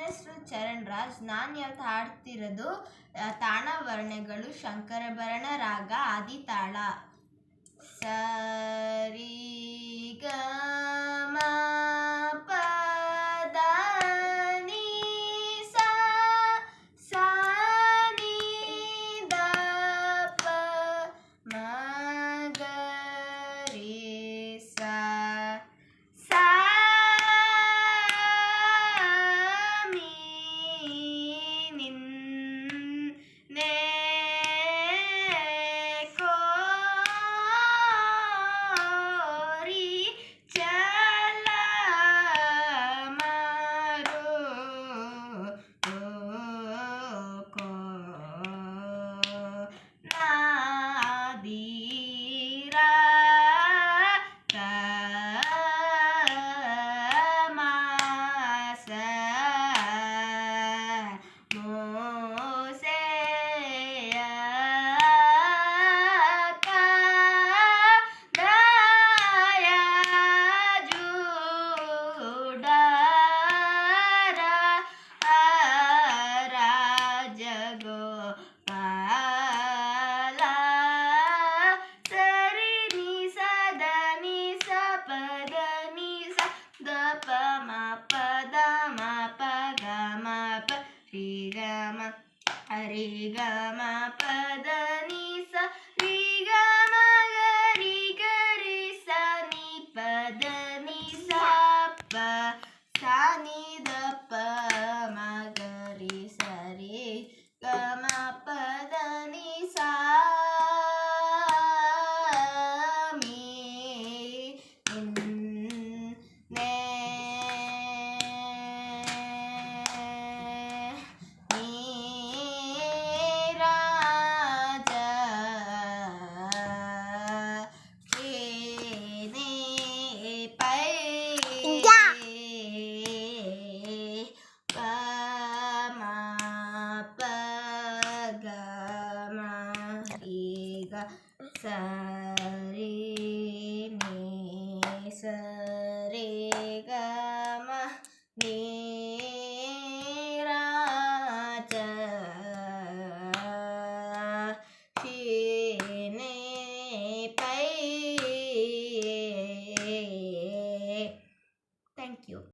ಹೆಸರು ಚರಣ್ ರಾಜ್. ನಾನು ಇವತ್ತು ಹಾಡ್ತಿರೋದು ತಾಣ ವರ್ಣಗಳು ಶಂಕರಭರಣ ರಾಗ ಆದಿತಾಳ. ಸರಿ ಗ ಮ ಪ ದ ನಿ ಸಾ ಸಾ ನಿ ದ ಪ ಮ ಗ ರಿ ಸಾ ಸಾ ಮಿ ನಿನ್ ನೆ ಕೋ ರಿ ಚಲ ಮರು ಕೋ ನಾದೀರಾ ಕ ಮಾಸ ಮೋಸೆಯ ಕ ದಯ ಜುಡರ ರಾಜಗೋ ಪಾಲ ಸರಿ ನಿ ಸ ದ ನಿ ಸ ಪ ದ ನಿ ಸ ದ ಪ ಮ ಪ ದ ಮ ಪ ಗ ಮ ಪ ರಿ ಗ ಮ ರಿ ಗ ಮ ಪ ದ ನಿ ಸ ರಿ ಗ ಮ ಗ ರಿ ಸ ನಿ ಪ ದ ನಿ ಸ ಪ ಸ ನಿ ದ ಪ ಮ ಗ ರಿ ಸ ರಿ ಗ ಮ ಪ ದ ನಿ ಸಾ ಮಿ ನಿನ್ ನೆ ನೀ ರಾಜ ಕೆ ನೆ ಪೈ ಪ ಮ ಪ ಗ ಮ ರಿ ಗ ಸ ರಿ ನಿ ಸ